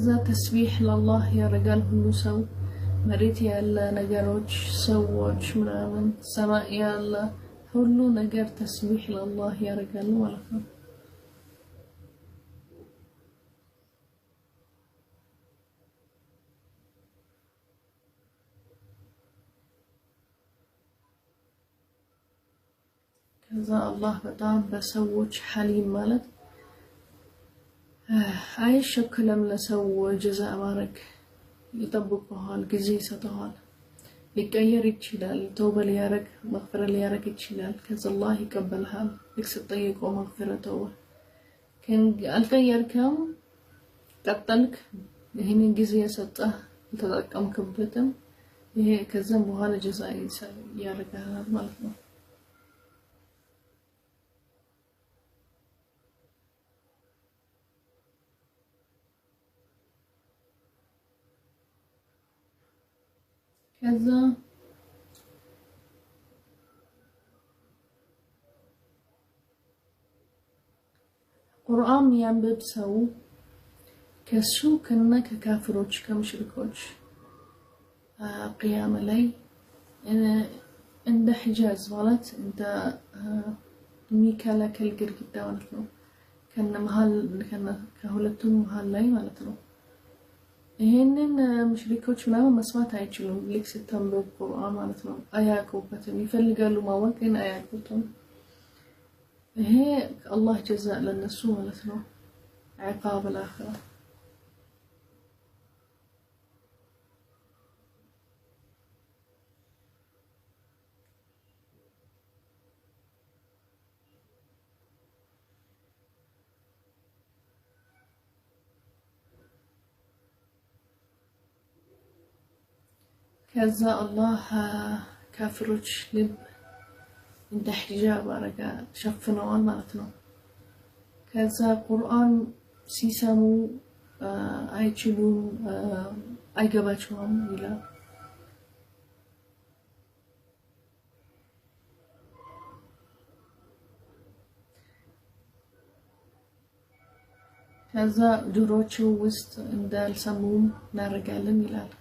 كذا تسبيح لله يا رجال هلو سو مريت يا الله نجاروش سووش من سماء يا الله هلو نجار تسبيح لله يا رجال ولكم كذا الله بتاع بسووش حليم مالت أي شكل من سو جزاء بارك يطبقها الجزي ستهال لكير يتشلال توبة ليارك مغفرة ليارك يتشلال كذا الله يقبلها لك ستطيق ومغفرة توبة كان الكير كم قتلك هني جزية سته تتقم كبتم هي كذا بحال جزاء يارك هذا مالك كذا قرآن ينبب سو كسو كنا ككافروش كمشركوش قيام لي أنا عند حجاز غلط أنت ميكالا كالجر جدا ونتلو كنا محل كنا كهولتون محل لي مالتلو هنن مشركوش منام مسمات هيتشلون ليك ستمبر القرآن مالتنا آياكو بتم يفلقالوا ما وكين آياكوتم هي الله جزاء للنسو مالتنا عقاب الآخرة كذا الله كافروش لب انت حجاب رجع شفنوان مالتنا كذا قرآن سيسمو አይችሉም አይገባቸውም ይላል ከዛ ጆሮቸው ውስጥ እንዳልሰሙም እናረጋለን ይላል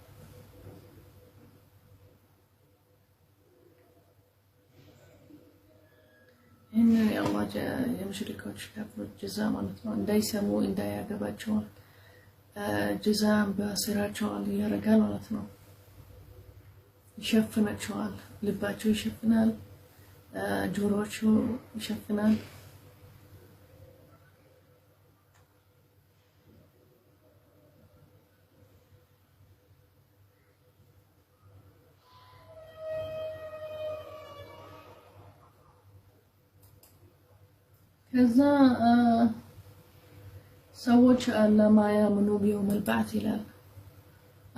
إن الله يمشركوش كفر جزاء مالتنا እንዳይሰሙ እንዳያገባቸው جزاء بصيراتهم يرجال مالتنا يشفناتهم ልባቸው ይሸፍናል ጆሮቸው ይሸፍናል كذا سوّج على ما يامنوا بيوم البعث إلى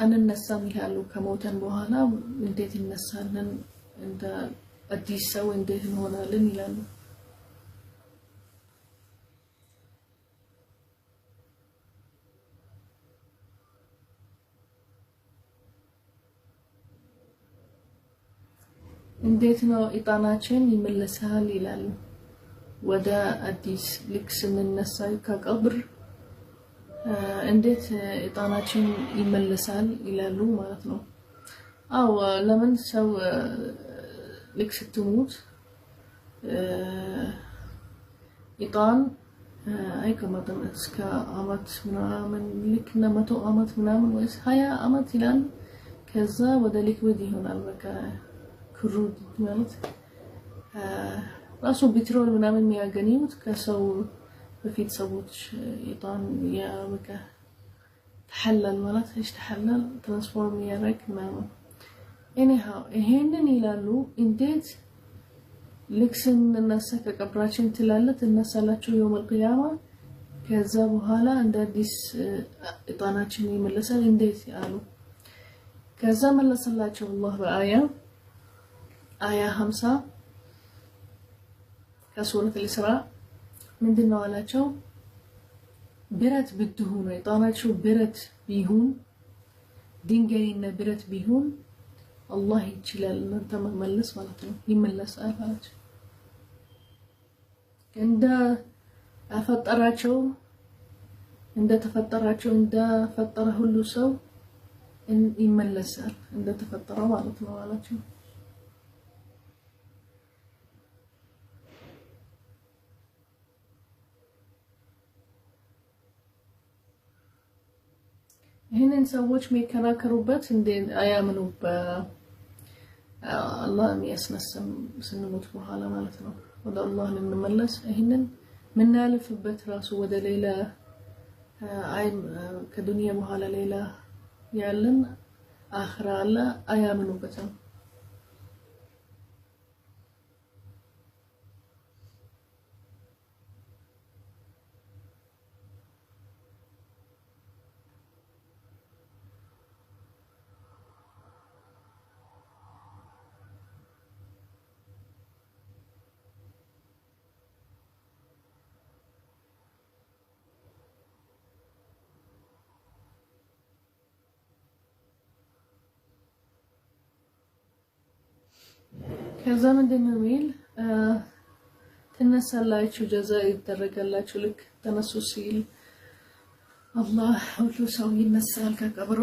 أن النسام يهالو كموتن بوهانا نديت النسان عند الديسة ونديت هنا لن يلانو نديتنا إطاناتشن يملسها يلانو ودا أديس لكس من النساي كقبر عندت إطاناتشن يملسال إلى لو مالتنا أو لمن سو لكس تموت إطان أي كما تمسك أمت من لكنا متو أمت من ويس هيا أمت إلان كذا ودا لك ودي هنا المكان كرود مالت راسو بترول منامن مياغنيوت كسو بفيت سووتش يطان يا مكا تحلل مالت ايش تحلل ترانسفورم يارك ماما anyhow هندن يلالو انديت لكسن الناس كقبراتشن تلالت الناس لاتشو يوم القيامة كذا بحالا عند ديس اطاناتشن يملسل انديت يالو كذا ملسلاتشو الله بآية آية 5 كسورة الإسراء من دنا ولا شو برت بدهون يطانات شو برت بيهون دينجينا برت بيهون الله يجلل أنت مملس مالته يملس آفات عند أفترات شو እንደተፈጠራቸው እንደፈጠረ ሁሉ ሰው ይመለሳል እንደተፈጠረ ማለት ነው አላቸው ይሄንን ሰዎች የሚከራከሩበት እንደ አያምኑ በአላህ የሚያስነሳም ስንሞት በኋላ ማለት ነው ወደ አላህ እንመለስ ይሄንን ምናልፍበት ራሱ ወደ ሌላ አይም ከዱንያ በኋላ ሌላ ያለን አኺራ አለ አያምኑበትም ከዛ ምንድነው ሚል ተነሳላችሁ ጀዛ ይደረጋላችሁ ልክ ተነሱ ሲል አላህ ሁሉ ሰው ይነሳል ከቀብሩ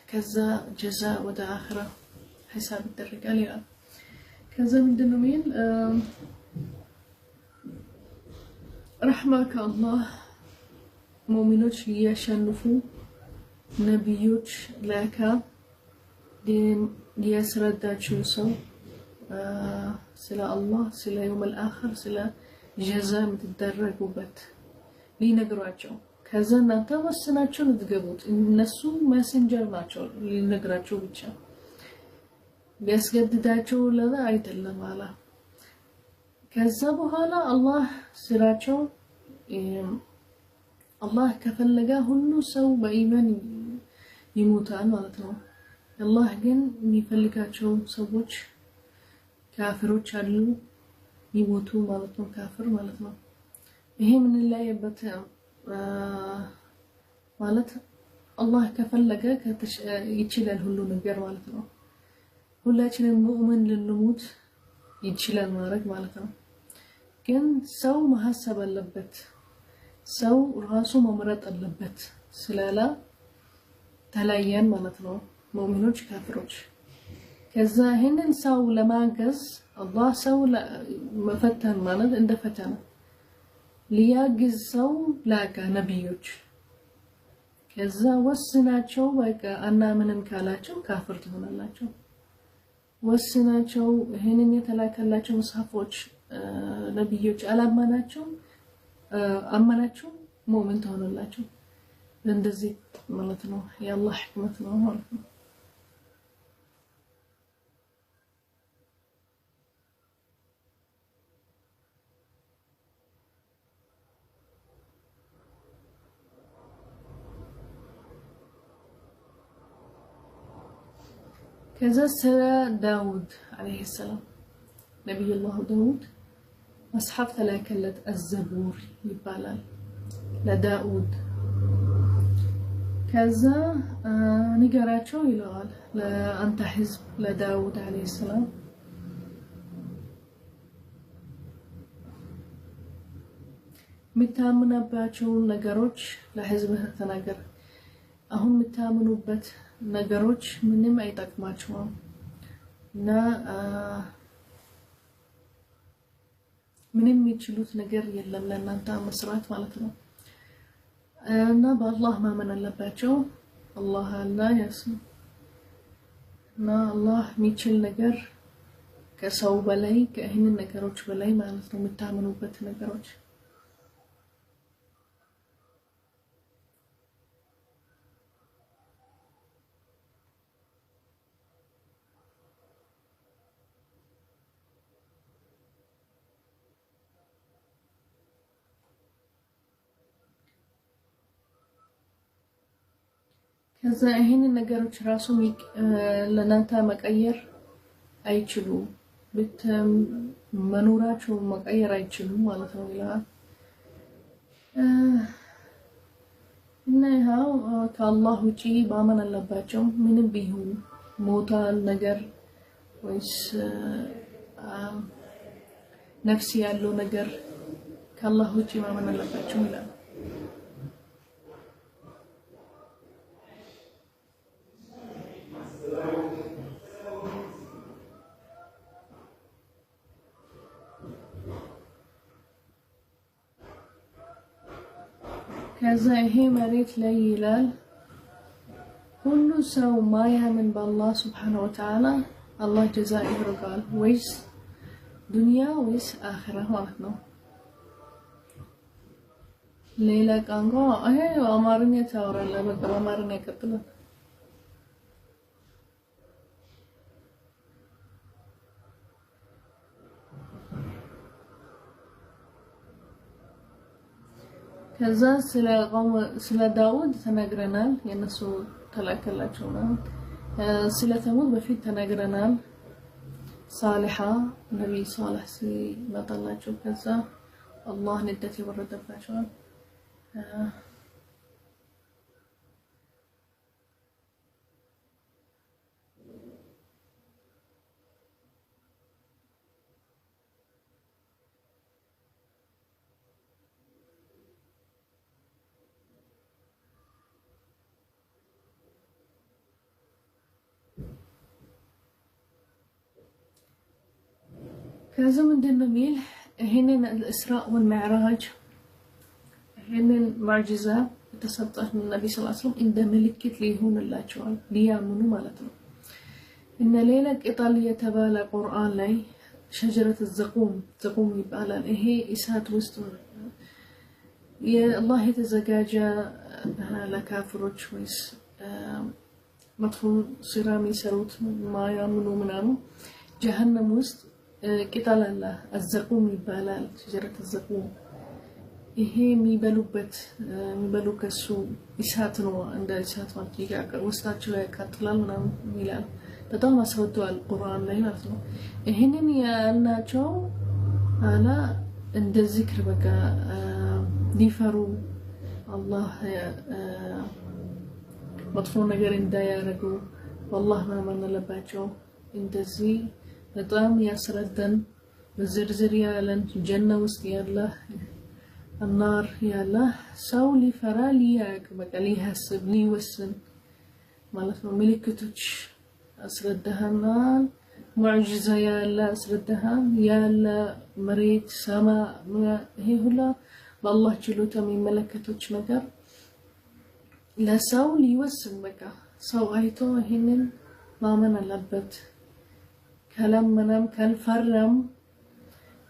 ከዛ ጀዛ ወደ አኺራ ሂሳብ ይደረጋል ይላል ከዛ ምንድነው ሚል ረህመከ አላህ ሙእሚኖች ያሸንፉ ነብዮች ላካ ሊያስረዳቸው ሰው ስለ አላህ ስለ يوم الآخر ስለ ጀዛ ምትደረጉበት ሊነግሯቸው ከዛ እናንተ ወስናችሁ ልትገቡት እነሱ ማሰንጀር ናቸው ሊነግራቸው ብቻ ቢያስገድዳቸው ለዛ አይደለም አላ ከዛ በኋላ አላህ ስራቸው አላህ ከፈለገ ሁሉ ሰው በኢማን ይሞታል ማለት ነው አላህ ግን የሚፈልጋቸው ሰዎች ካፍሮች አሉ ይሞቱ ማለት ነው ካፍር ማለት ነው ይሄ ምን ላይ ያበት ማለት አላህ ከፈለገ ይችላል ሁሉ ነገር ማለት ነው ሁላችንም ሙእሚን ልንሞት ይችላል ማለት ነው ግን ሰው ማሐሰብ አለበት ሰው ራሱ መምረጥ አለበት ስለላ ተለያየን ማለት ነው ሙእሚኖች ካፍሮች ከዛ ይሄንን ሰው ለማገዝ አላህ ሰው መፈተን ማለት እንደ ፈተና ሊያግዝ ሰው ላካ ነብዮች ከዛ ወስናቸው በቃ አናምንም ካላቸው ካፍር ትሆናላችሁ ወስናቸው ይሄንን የተላከላቸው መጽሐፎች ነብዮች አላማናቸው አማናቸው ሙእሚን ትሆናላችሁ እንደዚህ ማለት ነው የአላህ ህክመት ነው ማለት ነው كذا سرى داود عليه السلام نبي الله داود أصحاب تلاكلت الزبور يبالال لداود كذا نقراتشو يلغال لأنت حزب لداود عليه السلام متامنباتشو نقروش لحزبه تنقر أهم متامنوبات ነገሮች ምንም አይጠቅማቸውም እና ምንም የሚችሉት ነገር የለም ለእናንተ መስራት ማለት ነው እና በአላህ ማመን አለባቸው አላህ አላህ ያስም እና አላህ የሚችል ነገር ከሰው በላይ ከእህን ነገሮች በላይ ማለት ነው የምታምኑበት ነገሮች ከዛ ይሄን ነገሮች ራሱ ለናንተ መቀየር አይችሉ መኖራቸው መቀየር አይችሉ ማለት ነው ይላል እና ያው ከአላህ ውጪ ባመን አለባቸው ምንም ቢሆን ሞታል ነገር ወይስ ነፍስ ያለው ነገር ከአላህ ውጪ ባመን አለባቸው ይላል ከዛ ይሄ መሬት ላይ ይላል ሁሉ ሰው ማያምን በአላህ Subhanahu Wa Ta'ala አላህ ጀዛ ይደርጋል ወይስ ዱንያ ወይስ አኺራ ማለት ነው። ሌላ ቋንቋ ይሄ አማርኛ ታወራለህ በቃ አማርኛ ይቀጥላል። ከዛ ስለ ዳውድ ተነግረናል የነሱ ተላከላቸው ነው። ስለ ተሙድ በፊት ተነግረናል። ሳሊሃ ነብይ ሳሊህ ሲመጣላቸው ከዛ አላህ ንደት ይወረደባቸው كذا من دين ميل هنا الإسراء والمعراج هنا معجزة تسطح من النبي صلى الله عليه وسلم إن ملكت لي هون الله جوال ليامنوا مالتنا إن ليلك إيطاليا تبالى قرآن لي شجرة الزقوم يبقى هي إسهات وسط يا الله يتزجاجا لكافروች ወይስ መጥፎ ሲራሚ ሰሩት ማያምኑ ምናምን ጀሃነም ውስጥ ቅጠል አለ አዘቁም ይባላል ሸጀረት አዘቁም ይሄ የሚበሉ ከሱ እሳት ነው እንደ እሳት ማለት ይጋቀር ውስጣቸው ያቃጥላል ምናምን ይላል በጣም አስረዷል ቁርአን ላይ ማለት ነው። ይሄንን ያልናቸው አላ እንደ ዚክር በቃ ሊፈሩ አላህ መጥፎ ነገር እንዳያረጉ والله ማመን አለባቸው እንደዚህ በጣም ያስረዳን በዝርዝር ያለን ጀነ ውስጥ ያለ النار ያለ ሰው ሊፈራ ሊያቅ በቃ ሊሐስብ ሊወስን ማለት ነው። ምልክቶች አስረዳናል ሙዕጂዛ ያለ አስረዳን ያለ መሬት ሰማ ይሄ ሁሉ በአላህ ችሎታ የሚመለከቶች ነገር ለሰው ሊወስን በቃ ሰው አይቶ ይሄንን ማመን አለበት። ከለምንም ከልፈረም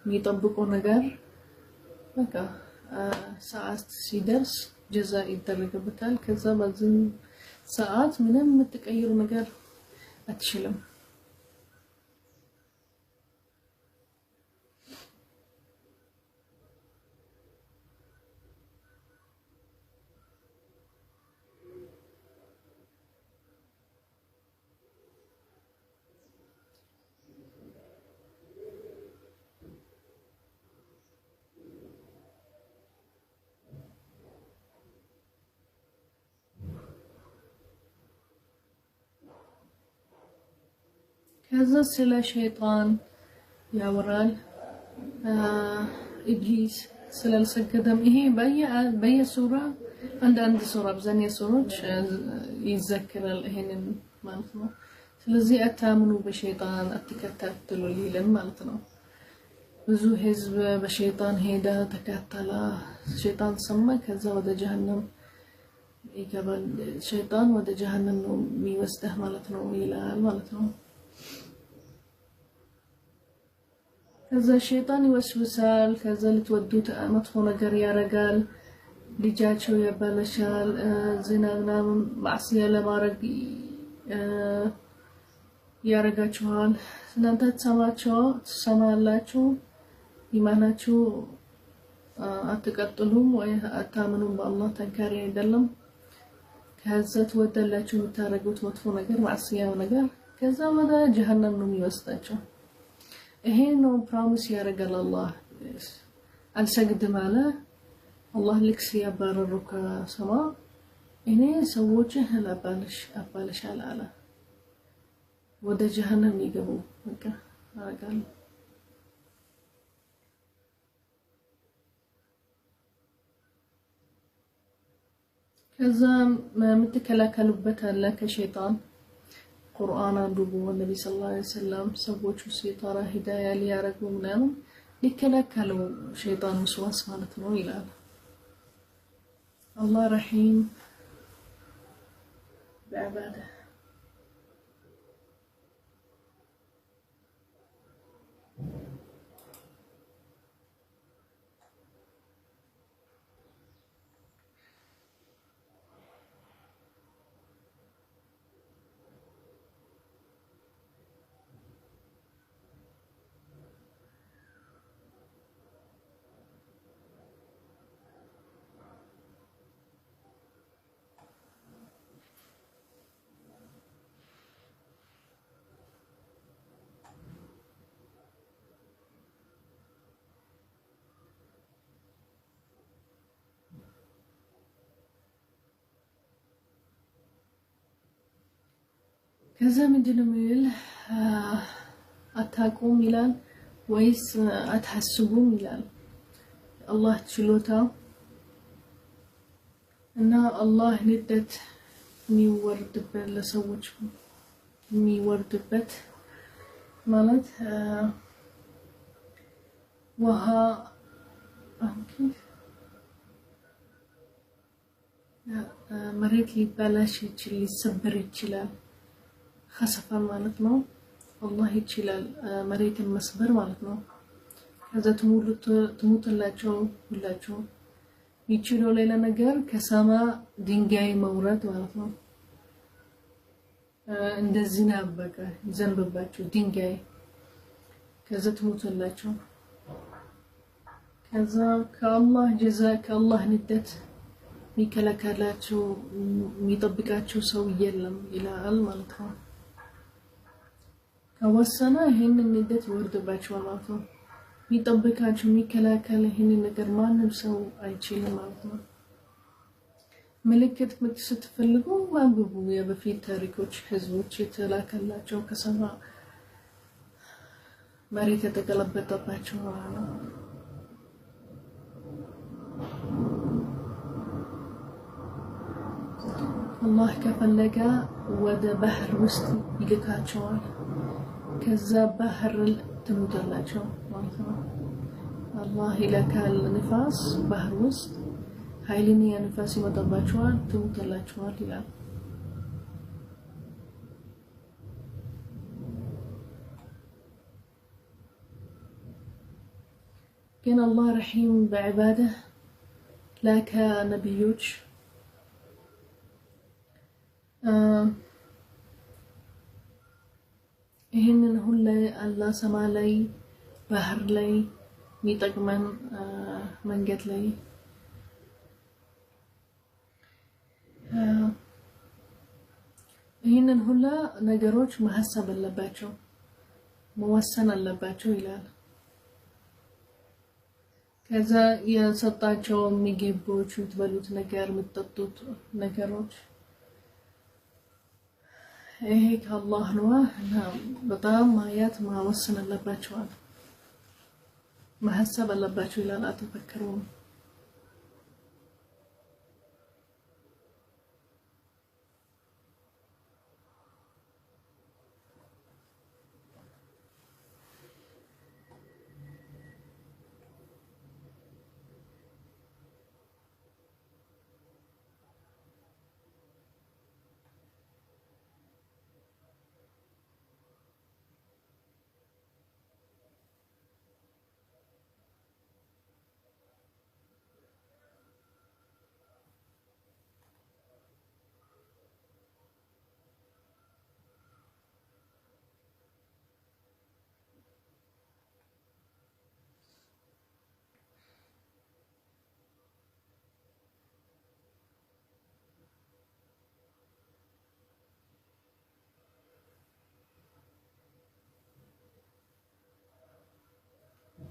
የሚጠብቀው ነገር በቃ ሰዓት ሲደርስ ጀዛ ይደረግበታል። ከዛ በዚህ ሰዓት ምንም የምትቀይሩ ነገር አትችልም። كذا سلا شيطان يورال إبليس سلا السجدم إيه بيا سورة عند سورة بزانية سورة يتذكر الهين مالتنا سلزي أتامنوا بشيطان أتكتلوا ليلا مالتنا بزو حزب بشيطان هيدا تكتلا شيطان سما كذا ودا جهنم يقبل شيطان ودا جهنم ميوسته مالتنا ويلا مالتنا كذا الشيطان يوسوسال كذا لتودوت مطفو نجر يارجال لجاتشو يبالشال زنا معصية لما رجي يارجاتشوال سنانتا تسمعلاتشو إيماناتشو أتقتلهم وأتامنون بالله تنكاري يدلم كذا تودلاتشو متارجوت مطفو نجر معصية ونجر كذا ودا جهنم نمي وستاتشو ይሄ ነው ፕሮሚስ ያረጋል አላህ አልሰግድም አለ አላህ ልክስ ያባረሩ ከሰማ እኔ ሰዎችን አባለሽ አለ ወደ ጀሃነም ይገቡ በቃ አረጋል። ከዛ ምትከላከሉበት አለ ከሸይጣን ቁርአን አንብቡ ነብይ ሰለላሁ ዐለይሂ ወሰለም ሰዎች ሲጣራ ሂዳያ ሊያረጉ ምናምን ሊከለከሉ ሸይጣን መስዋስ ማለት ነው ይላል። الله رحيم بعباده. ከዛ ምንድነው የሚል አታቁም ይላል ወይስ አታስቡም ይላል። አላህ ችሎታው እና አላህ ንደት የሚወርድበት ለሰዎች የሚወርድበት ማለት ውሃ መሬት ሊበላሽ ይችላል፣ ሊሰበር ይችላል። خسف ማለት ነው። አላህ ይችላል መሬትን መስበር ማለት ነው። ከዛ ትሙትላቸው ሁላቸው ይችላል። ሌላ ነገር ከሰማ ድንጋይ መውረድ ማለት ነው። እንደዚህ ነው በቃ ዘንበባቸው ድንጋይ ከዛ ትሙትላቸው። ከዛ ከአላህ ጀዛ ከአላህ ንደት ሚከለከላቸው የሚጠብቃቸው ሰው የለም ይላል ማለት ነው። ከወሰነ ይሄንን ንደት ይወርድባቸዋል ማለት ነው። የሚጠብቃቸው የሚከለከል ይሄንን ነገር ማንም ሰው አይችልም ማለት ነው። ምልክት ስትፈልጉ አንብቡ። የበፊት ታሪኮች ህዝቦች የተላከላቸው ከሰማ መሬት የተገለበጠባቸው ማለት ነው። አላህ ከፈለገ ወደ ባህር ውስጥ ይልካቸዋል። ከዛ ባህር ትሙታላቸው ማለት ነው። አላህ ይልካል ንፋስ ባህር ውስጥ ኃይለኛ ንፋስ ይመጣባቸዋል፣ ትሙታላቸዋል ይላል። ግን አላህ ረሂም በዒባደህ ላከ ነቢዮች ይሄንን ሁሉ አላህ ሰማይ ላይ ባህር ላይ የሚጠቅመን መንገድ ላይ ይሄንን ሁሉ ነገሮች ማሰብ አለባቸው መወሰን አለባቸው ይላል። ከዛ የሰጣቸው ምግቦች የምትበሉት ነገር የምትጠጡት ነገሮች ይሄ ከአላህ ነው እና በጣም ማየት ማወሰን አለባቸው ማሰብ አለባቸው ይላል። አትፈክሩም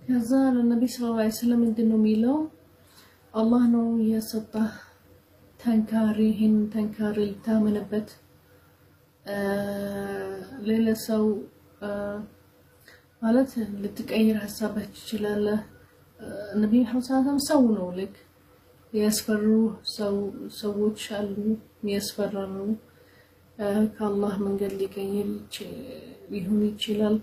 ከዛ ለነብይ ሰለላሁ ዐለይሂ ወሰለም እንደነው የሚለው አላህ ነው የሰጣህ ተንካሪህን ተንካሪ ልታመንበት ሌላ ሰው ማለት ልትቀይር ሐሳብህ ይችላል። ነብይ ሐሰን ሰው ነው ልክ ያስፈሩ ሰዎች አሉ የሚያስፈራሩ ከአላህ መንገድ ሊቀይር ሊሆን ይችላል።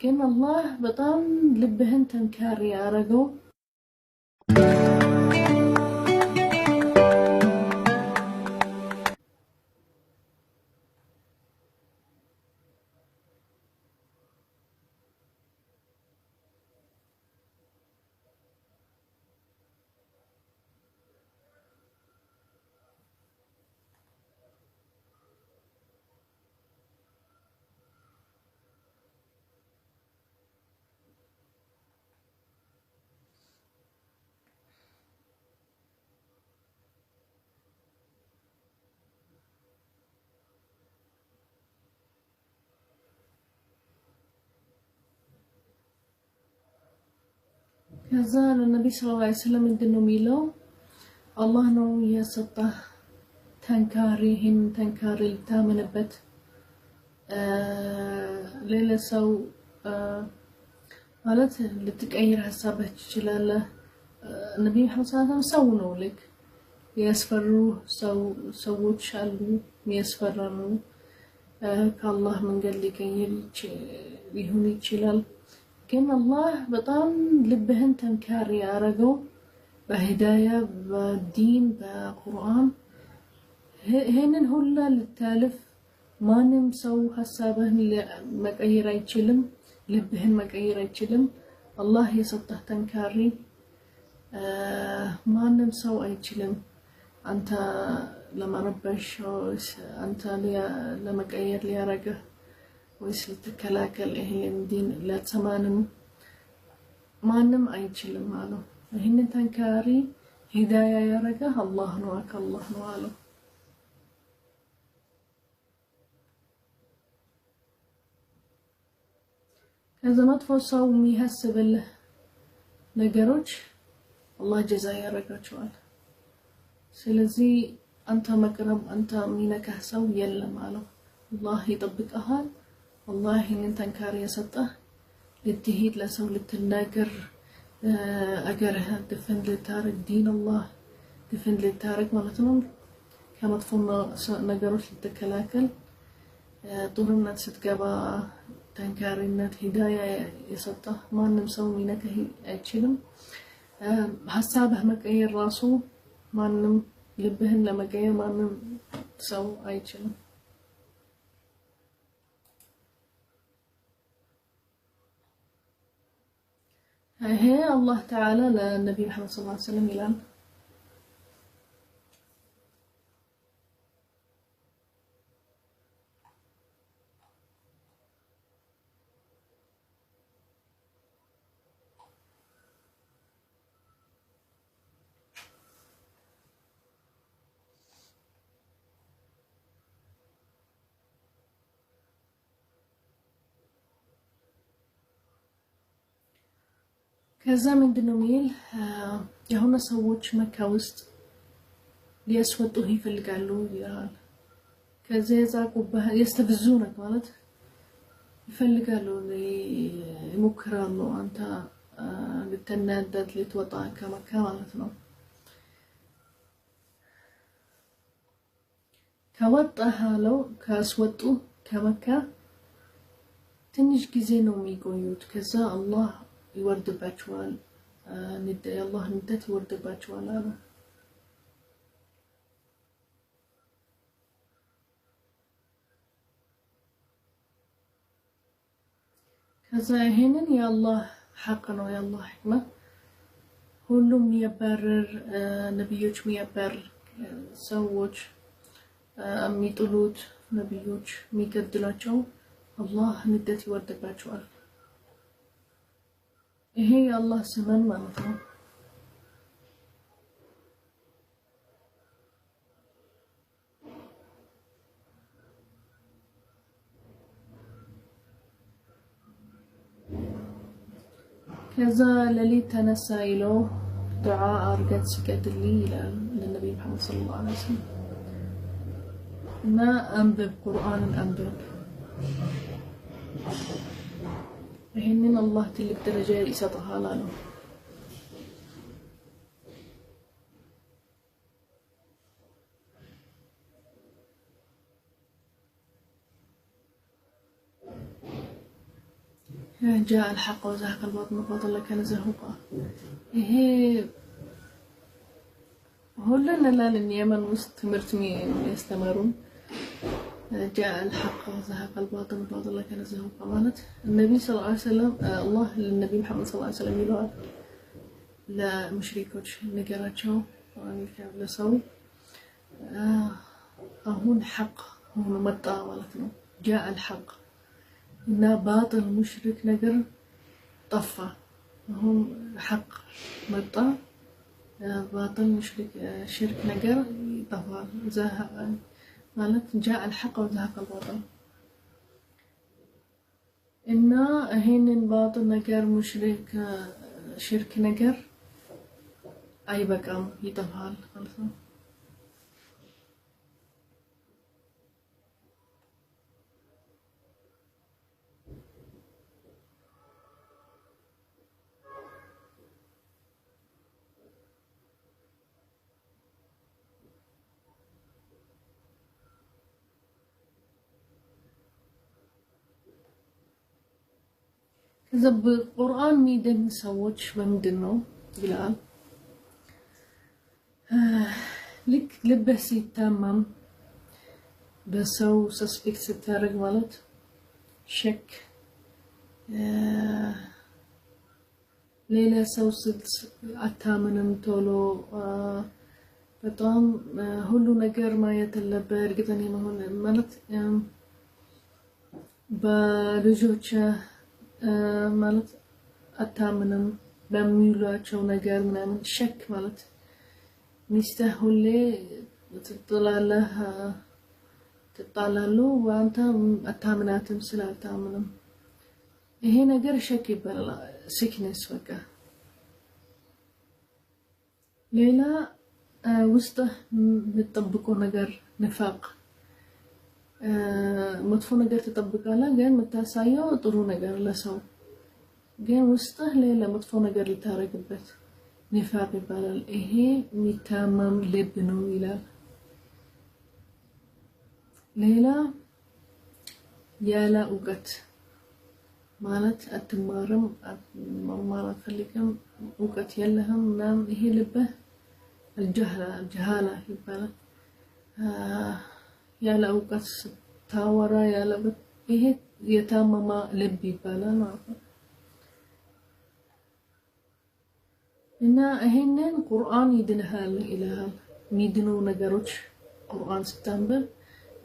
ግን አላህ በጣም ልብህን ተንካሪ ያረገው ከዛ ለነብዩ ሰለላሁ ዐለይሂ ወሰለም ምንድነው የሚለው አላህ ነው የሰጠህ ተንካሪህን ተንካሪ ልታምንበት ሌላ ሰው ማለት ልትቀይር ሐሳብህ ትችላለህ ነብዩ ሐሰን ሰው ነው ልክ ያስፈሩ ሰዎች አሉ ያስፈራሉ ከአላህ መንገድ ሊቀይር ሊሆን ይችላል ግን አላህ በጣም ልብህን ተንካሪ ያረገው በሂዳያ በዲን በቁርአን ይሄንን ሁሉ ልታልፍ ማንም ሰው ሐሳብህን መቀየር አይችልም ልብህን መቀየር አይችልም አላህ የሰጠህ ተንካሪ ማንም ሰው አይችልም አንተ ለማረበሽ አንተ ለመቀየር ሊያረገህ ወይስ ልትከላከል ይሄን ዲን ለተማንም ማንም አይችልም አለው ይሄንን ተንካሪ ሂዳያ ያረገህ አላህ ነው አከላህ ነው አለው ከዛ መጥፎ ሰው የሚያስብልህ ነገሮች አላህ ጀዛ ያረጋቸዋል ስለዚህ አንተ መቅረብ አንተ ሚነካህ ሰው የለም አለው አላህ ይጠብቅሃል አላህ ይሄንን ተንካሪ የሰጠህ ልትሄድ ለሰው ልትናገር አገርህ ድፍን ልታረግ ዲን አላህ ድፍን ልታረግ ማለት ነው ከመጥፎ ነገሮች ልትከላከል ጦርነት ስትገባ ተንካሪነት ሂዳያ የሰጠህ ማንም ሰው ሚነካህ አይችልም ሐሳብህ መቀየር ራሱ ማንም ልብህን ለመቀየር ማንም ሰው አይችልም ይሄ አላህ ተዓላ ለነብዩ መሐመድ ሰለላሁ ዐለይሂ ወሰለም ይላል ከዛ ምንድነው ሚል የሆነ ሰዎች መካ ውስጥ ሊያስወጡህ ይፈልጋሉ ይላል ከዛ የዛቁብህ ያስተብዙነክ ማለት ይፈልጋሉ ይሞክራሉ አንተ ልትናደድ ልትወጣ ከመካ ማለት ነው ከወጣህ አለው ካስወጡ ከመካ ትንሽ ጊዜ ነው የሚቆዩት ከዛ አላህ ይወርድባቸዋል የአላህ ንደት ይወርድባቸዋል አለ ከዛ ይሄንን የአላህ ሐቅ ነው የአላህ ህክማ ሁሉም የሚያባርር ነብዮች የሚያባርር ሰዎች የሚጥሉት ነብዮች የሚገድላቸው አላህ ንደት ይወርድባቸዋል ይሄ የአላህ ስመን ማለት ነው ከዛ ለሊት ተነሳ ይለው ዱዓ አርገት ሲቀድልኝ ይላል ለነብዩ መሐመድ ሰለላሁ ዐለይሂ ወሰለም እና አንብብ ቁርአንን አንብብ ይሄንን አላህ ትልቅ ደረጃ ይሰጣል አለው جاء الحق وزهق الباطل والباطل كان زهوقا ይሄ ሁሉን ለየመን ውስጥ ትምህርት የሚያስተምሩን جاء الحق وزهق الباطل والباطل كان زهوقا ማለት النبي صلى الله عليه وسلم الله للنبي محمد صلى الله عليه وسلم ይለዋል ለሙሽሪኮች ነገራቸው ለሰው አሁን ሐቅ ሆኖ መጣ ማለት ነው جاء الحق እና باطل ሙሽሪክ ነገር ጠፋ አሁን ሐቅ መጣ باطل ሙሽሪክ ሽርክ ነገር ጠፋ ዘሃቀ ማለት جاء الحق وزهق الباطل እና ይሄንን باطل ነገር ሙሽሪክ ሽርክ ነገር አይበቃም ይጠፋል ማለት ነው زب القرآن ميدن سوتش بمدنو بالآن لك لبسي تمام بسو سسبكت ستارق مالت شك ليلة سو سد أتامنم تولو بطام هلو نجار ما يتلبى رجتني ما هون مالت برجوتشا ማለት አታምንም በሚሏቸው ነገር ምናምን ሸክ ማለት ሚስትህ ሁሌ ትጣላሉ ወንተ አታምናትም ስላልታምንም ይሄ ነገር ሸክ ይባላል ሲክነስ በቃ ሌላ ውስጥ የምትጠብቀው ነገር ንፋቅ መጥፎ ነገር ተጠብቃለህ ግን መታሳየው ጥሩ ነገር ለሰው ግን ውስጥህ ሌላ መጥፎ ነገር ልታረግበት ንፋቅ ይባላል ይሄ ሚታመም ልብ ነው ይላል ሌላ ያለ እውቀት ማለት አትማርም መማር አትፈልግም እውቀት የለህም ምናምን ይሄ ልብህ الجهالة ይባላል ያለ እውቀት ታወራ ያለ ይሄ የታመመ ልብ ይባላል ማለት ነው እና ይሄንን ቁርአን ይድንሃል ይላል ሚድኑ ነገሮች ቁርአን ስታንብብ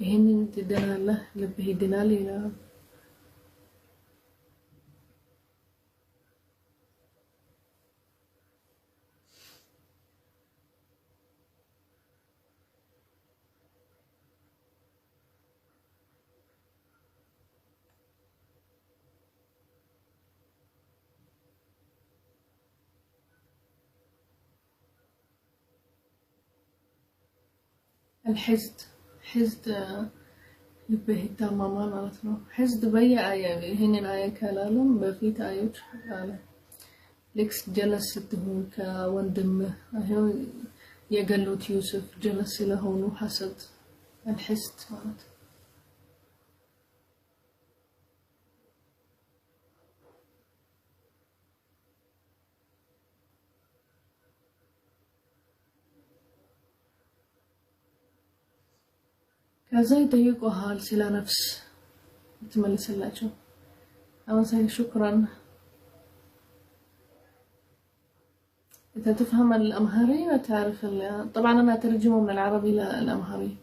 ይሄንን ትድናለህ ልብህ ይድናል ይላል الحسد حسد ልብህ ይታመማል ማለት ነው حسد በየአያ ይሄንን አያ ካላለም በፊት አዮች አለ ልክስ ጀለስ ስትሆን ከወንድም አሁን የገሉት ዩሱፍ ጀለስ ስለሆኑ ሐሰድ الحسد ማለት كذا يطيقوها سلا نفس تملس اللاجو أول شيء شكرا إذا تفهم الأمهري وتعرف طبعا أنا أترجمه من العربي للأمهري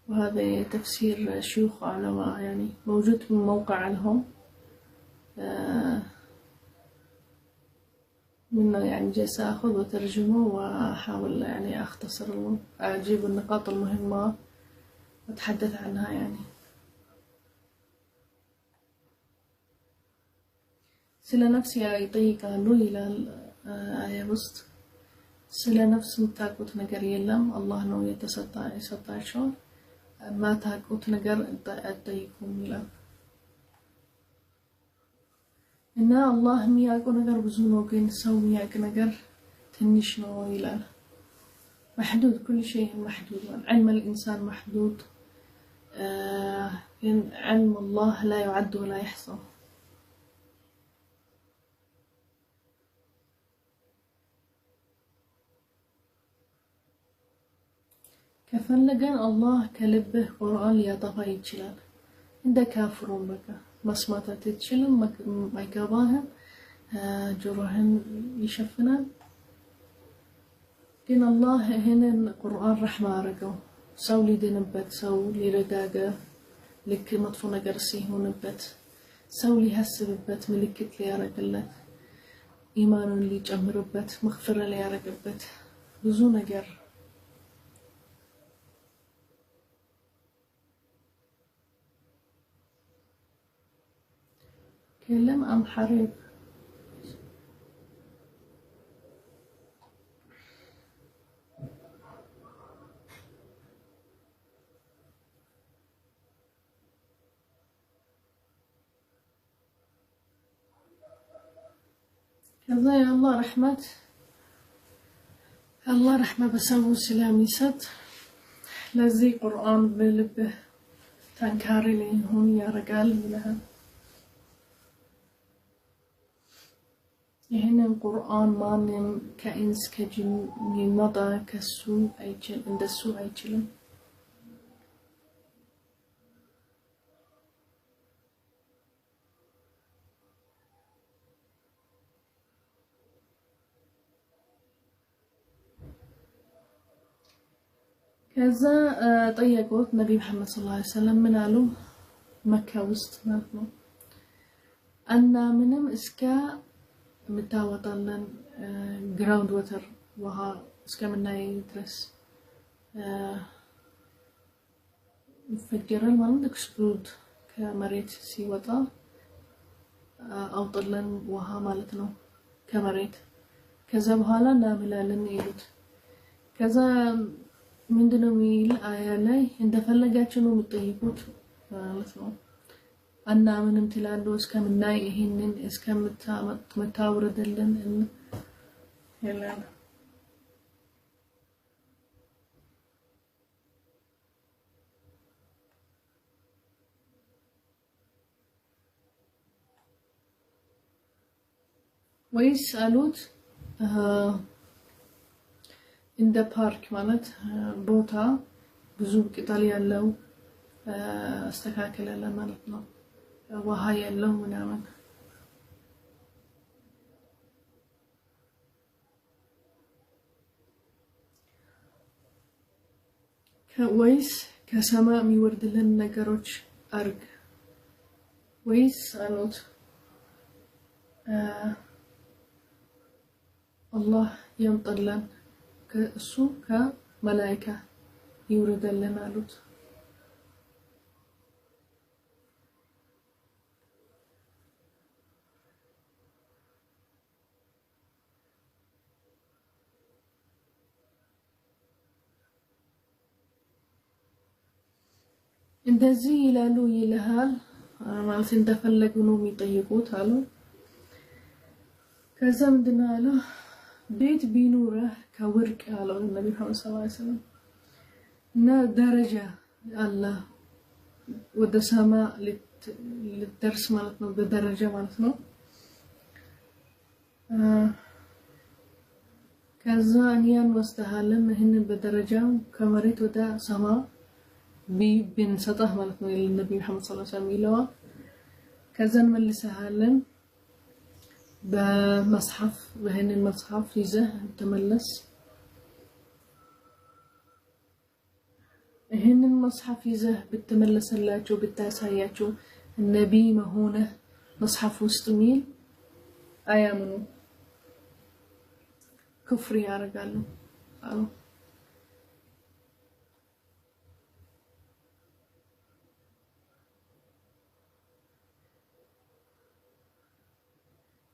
وهذا تفسير شيوخ علماء يعني موجود في موقع لهم منه يعني جالس أخذ وترجمه وأحاول يعني أختصر أجيب النقاط المهمة وأتحدث عنها يعني سلا نفسي يطيق له إلى آية وسط سلا نفس متاكوت نجر يلم الله نو يتسطع شو ما تاكوت نجر أتيكم يلم إن الله مياكو نجر بزونو كين سو مياك نجر تنشنو يلم محدود كل شيء محدود علم الإنسان محدود علم الله لا يعد ولا يحصى كفلقان الله كلبه قرآن ليطفى يتشلال عند كافرون بك مسماتها تتشلل ما يقاباهم جرهن يشفنان إن الله هنا القرآن رحمة رجو سولي دنبت سولي رجاجة لك مطفونا جرسيه ونبت سولي هسبت ملكت لي رجلت إيمان اللي جمربت مغفرة لي رجبت بزونا جر كلم أم حريب كذا يا الله رحمة بسوي سلامي ست لزي قرآن بلبه تنكاري لي هون يا رجال لها هنا القرآن ما من كإنس كجن مضى كسوء أيجل عند السوء أيجلن كذا طيقوت نبي محمد صلى الله عليه وسلم من قالوا مكة وسط مالتنا أن منهم إسكا متاوطنا جراوند ووتر وها إسكا منا يدرس فجر المال اكسبلود كمريت سيوطا أوطلن وها مالتنا كمريت كذا بحالا ناملالن إيلوت كذا ምንድነው ሚል አያ ላይ እንደፈለጋችሁ ነው የምትጠይቁት ማለት ነው እና ምንም ትላሉ እስከምናይ ይሄንን እስከምታወርደልን ይላል ወይስ አሉት in the park ማለት ቦታ ብዙ ቅጠል ያለው አስተካከለ ለማለት ነው ውሃ ያለው ምናምን ወይስ ከሰማይ የሚወርድልን ነገሮች አርግ ወይስ አሉት አላህ ያምጣልን ከእሱ ከመላእክት ይወርደልን አሉት እንደዚህ ይላሉ ይልሃል ማለት እንደፈለጉ ነው የሚጠይቁት አሉ ከዛ ምንድነው አለ ቤት ቢኖርህ ከወርቅ ያለው ነብዩ መሐመድ ሰለላሁ ዐለይሂ ወሰለም እና ደረጃ አላህ ወደ ሰማይ ልትደርስ ማለት ነው በደረጃ ማለት ነው ከዛ ያን ወስደሃለን ይሄንን በደረጃው ከመሬት ወደ ሰማይ ቢንሰጣህ ማለት ነው ነብዩ መሐመድ ሰለላሁ ዐለይሂ ወሰለም ይለዋል ከዛ እንመልሰሃለን بمصحف بهن المصحف يزه تملس هن المصحف يزه بتملس اللاتو بالتاساياتو النبي مهونه مصحف وسطميل ايامنو كفر يا رجالو قالوا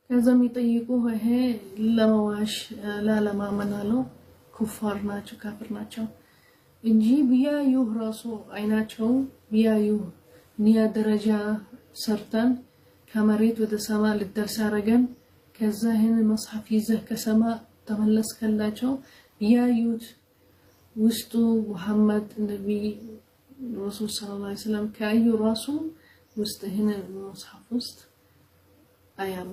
كذا يطيقوه هي لمواش لا لما منالو كفار ناتشو كافر ناتشو انجي بيايو راسو عيناتشو بيايو نيا درجة سرطان كمريت ودا سما للدرس عرقن كذا هنا المصحف يزه كسما تملس كلاتشو بيايوت وسطو محمد النبي الرسول صلى الله عليه وسلم كأيو راسو وسط هنا المصحف وسط أيام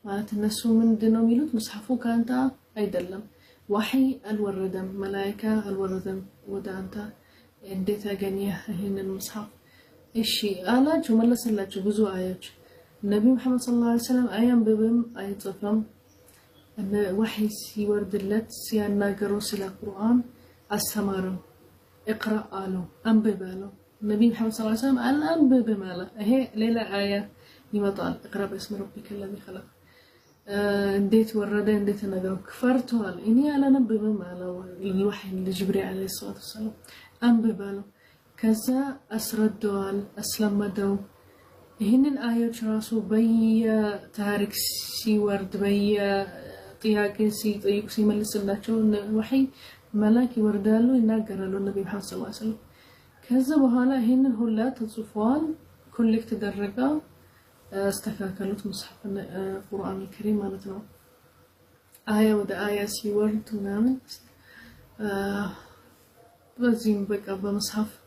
ማለት እነሱ ምንድነው የሚሉት መጽሐፉ ካንተ አይደለም ወህይ አልወረደም መላእክት አልወረደም ወደ አንተ እንዴት አገኘህ ይሄንን መጽሐፍ እሺ አላችሁ መለሰላችሁ ብዙ አያዎች ነብዩ መሐመድ ሰለላሁ ዐለይሂ ወሰለም አያም በብም አይጽፍም ወህይ ሲወርድለት ሲያናገረው ስለ ቁርአን አስተማረው اقرا አለው አንብባለው ነብዩ መሐመድ ሰለላሁ ዐለይሂ ወሰለም አንብብ ማለት ይሄ ሌላ አያ ይመጣል اقرا باسم ربك الذي خلق እንዴት ወረደ እንዴት ነገሩ ከፈርቷል እኔ አላነበብም አለው الوحي لجبريل عليه الصلاه والسلام አንብባለው ከዛ አስረዳዋል አስለመደው ይሄንን አያዎች ራሱ በየታሪክ ሲወርድ በየጥያቄ ሲጠይቁ ሲመልስላቸው وحي መላክ ይወርዳሉ ይናገራሉ ነብዩ መሐመድ ሰለላሁ ዐለይሂ ወሰለም ከዛ በኋላ ይሄንን ሁላ ተጽፏል ኮሌክት ተደረገ استكاكلت مصحف القرآن الكريم مالتنا آية وده آية سيورد ونعمل بزين بقى بمصحف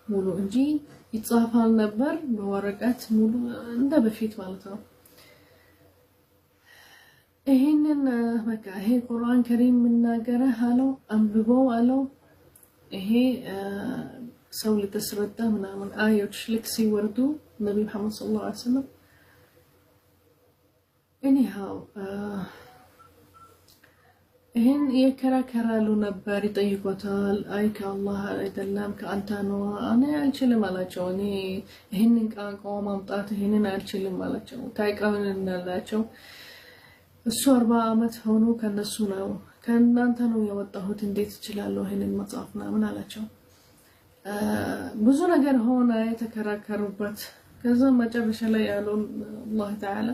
مولو انجي يتصحف النبر بورقات مولو انده بفيت مالتنا ይሄንን በቃ ይሄ ቁርአን ከሪም ምናገረህ አለው አንብበው አለው ይሄ ሰው ለተስረዳ ምናምን አዮች ልክ ሲወርዱ ነብዩ መሐመድ ሰለላሁ ዐለይሂ ወሰለም anyhow ይሄን የከራከራሉ ነበር ይጠይቁታል አይ ከአላህ አይደለም ከአንተ ነው እኔ አልችልም አላቸው እኔ ይሄንን ቃንቆ ማምጣት ይሄንን አልችልም አላቸው ታይቀውን እናላቸው እሱ 40 አመት ሆኖ ከነሱ ነው ከእናንተ ነው የወጣሁት እንዴት ይችላል ይሄንን መጽሐፍና ምን አላቸው ብዙ ነገር ሆነ የተከራከሩበት ከዛ መጨረሻ ላይ ያለው አላህ ተዓላ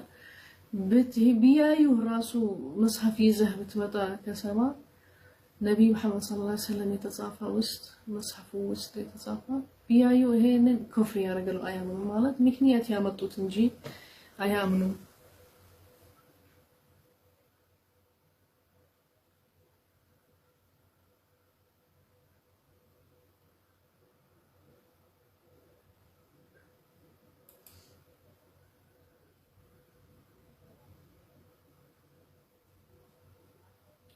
ቢያዩ ራሱ መጽሐፍ ይዘህ ብትመጣ ከሰማ ነብዩ መሐመድ ሰለላሁ ዐለይሂ ወሰለም የተጻፈ ውስጥ መጽሐፉ ውስጥ የተጻፈ ቢያዩ ይሄንን ኩፍር ያደርጋሉ አያምኑ ማለት ምክንያት ያመጡት እንጂ አያምኑ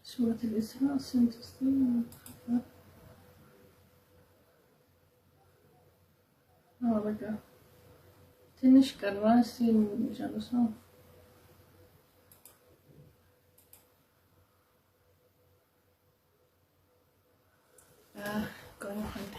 سورة الإسراء سنة بقى تنش كراسي جلسوا قالوا حدي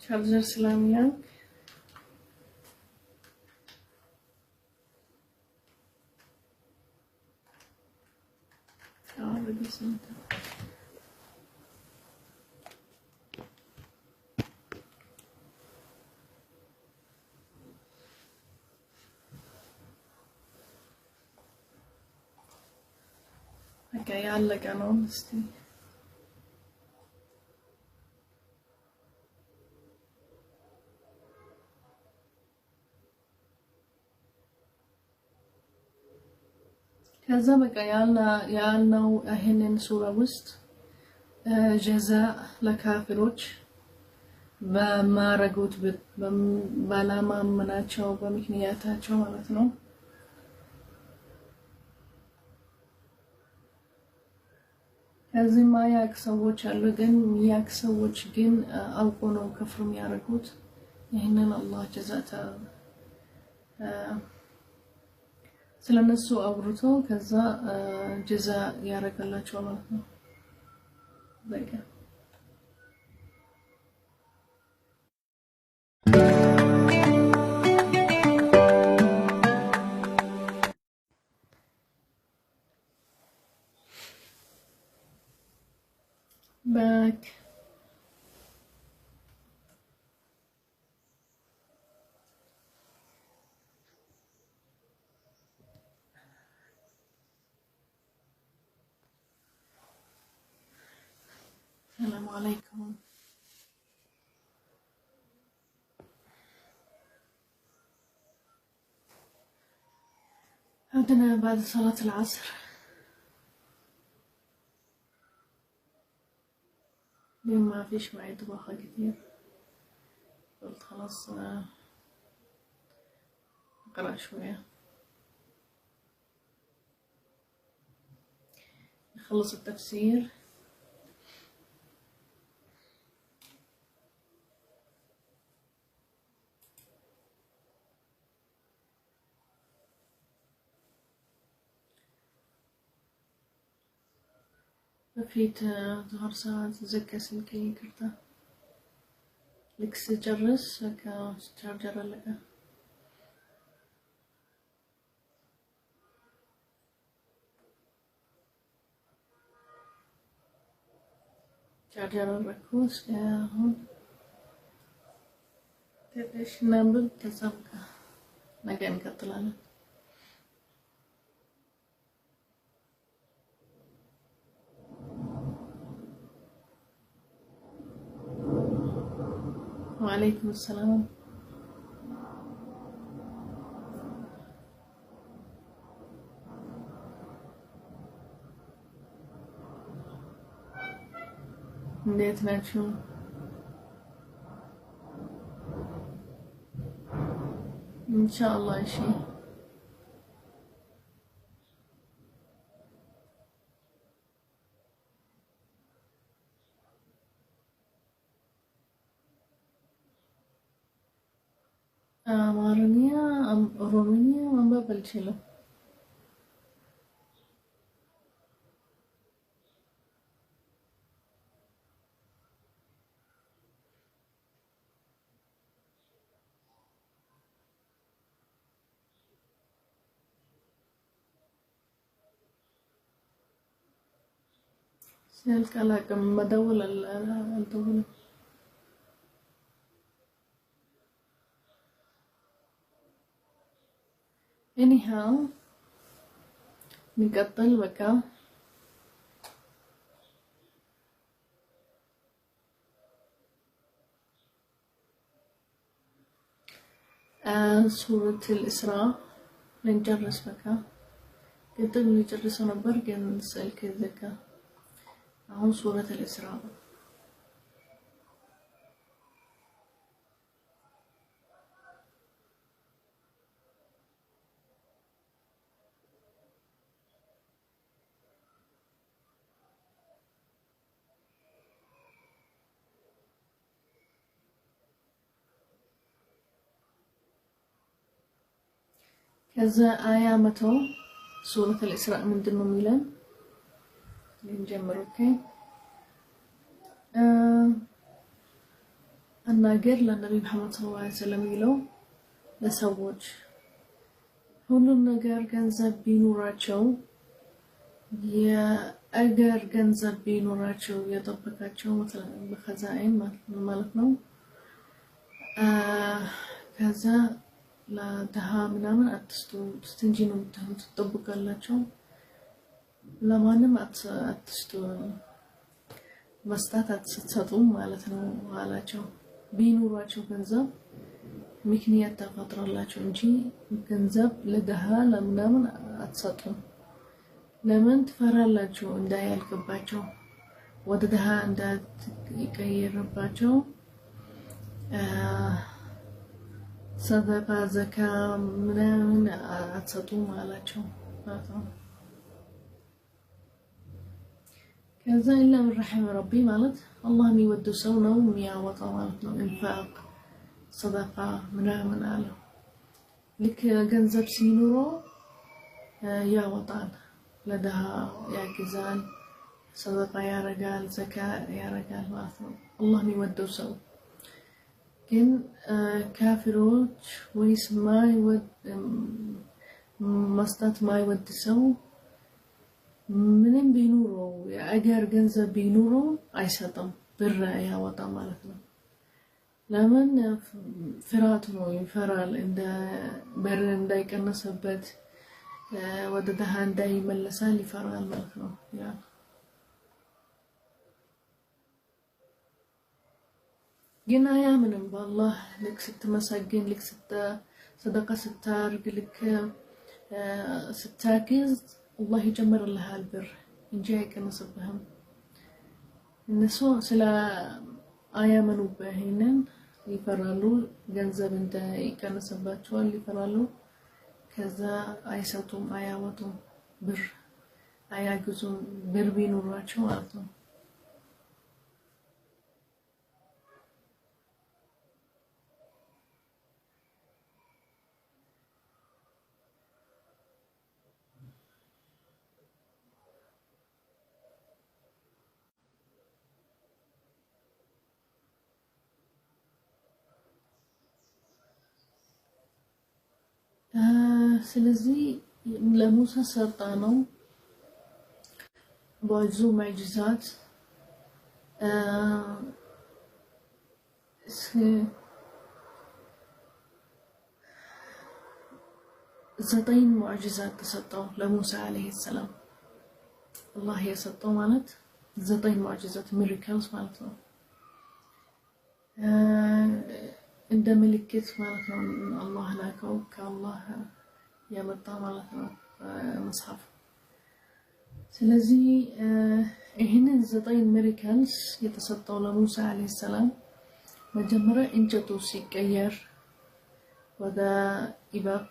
شارجر سلاميان بدي سنتها اوكي يعلق انا ونستي ከዛ በቃ ያልነው ይሄንን ሱራ ውስጥ ጀዛእ ለካፊሮች በማረጉት ባላማመናቸው በምክንያታቸው ማለት ነው ከዚህ ማያክ ሰዎች አሉ ግን ያክ ሰዎች ግን አውቆ ነው ከፍር የሚያረጉት ይሄንን አላህ ጀዛታ ስለነሱ አብሩቶ ከዛ ጀዛ ያረጋላቸው ማለት ነው በቃ back السلام عليكم عدنا بعد صلاة العصر اليوم ما فيش معي طباخة كتير قلت خلاص أقرأ شوية نخلص التفسير بفيت ظهر ساعة زكا سلكي كرتا لك سجرس هكا شارجر لقى ቻርጀር አደረኩት አሁን ትንሽ ነምብል ተሰብካ ነገ እንቀጥላለን وعليكم السلام እንዴት ናችሁ ኢንሻአላህ እሺ አማርኛ ኦሮምኛ ማንበብ አልችልም ስልክ አላውቅም መደወል አልደውልም anyhow نقطل بقى سورة الإسراء نجرس بقى قدر نجرس نبر كان نسأل كذا عن سورة الإسراء كذا آية متو سورة الإسراء من دنو ميلان نجمر اوكي الناقر للنبي محمد صلى الله عليه وسلم يلو لسوج هولو الناقر ገንዘብ ቢኖራቸው የአገር ገንዘብ ቢኖራቸው የጠበቃቸው በኸዛኢን ማለት ነው ከዛ ለደሃ ምናምን አትስጡ ስትንጂ ነው ተጠብቃላችሁ ለማንም አትስጡ መስጠት አትሰጡ ማለት ነው አላቸው ቢኖራቸው ገንዘብ ምክንያት ተፈጥሮላቸው እንጂ ገንዘብ ለደሃ ለምናምን አትሰጡ ለምን ትፈራላችሁ እንዳያልቅባቸው ወደ ደሃ እንዳይቀየርባቸው صدقة زكاة من أتصدوا مالاتهم كذا إلا من رحم ربي مالت الله ميودو سونا وميا وطا مالتنا إنفاق صدقة من آله لك جنزب سينورو يا وطان لدها يا جزال صدقة يا رجال زكاة يا رجال مالتنا الله ميودو سو ግን ካፊሮች ወይስ መስጠት ማይወድ ሰው ምንም ቢኖረው የአገር ገንዘብ ቢኖረው አይሰጥም ብር ያወጣ ማለት ነው ለምን ፍርሃት ነው ይፈራል እንደ ብር እንዳይቀነስበት ወደ ደሃ እንዳይመለሳል ይፈራል ማለት ነው ያ ግን አያምንም በአላህ ልክ ስትመሰግን ልክ ሰደቃ ስታርግ ልክ ስታግዝ አላህ ይጀምርልሃል ብር እንጂ አይቀንስብህም እነሱ ስለ አያምኑበት ይሄንን ይፈራሉ ገንዘብ እንዳይቀንስባቸው ይፈራሉ ከዛ አይሰጡም አያወጡም ብር አያግዙም ብር ቢኖራቸው ማለት ነው ስለዚህ ለሙሳ ሰጣነው ባዙ ማጅዛት ዘጠኝ ሙዕጂዛት ተሰጠው ለሙሳ አለይሂ ሰላም አላህ የሰጠው ማለት ዘጠኝ ሙዕጂዛት ሚራክልስ ማለት ነው እንደ ምልክት ማለት ነው አላህ ላከው ከአላህ ያመጣ ማለት ነው መጽሐፍ ስለዚህ ይሄንን ዘጠኝ ሚራክልስ የተሰጠው ለሙሳ አለይሂ ሰላም መጀመሪያ እንጨቱ ሲቀየር ወደ ኢባብ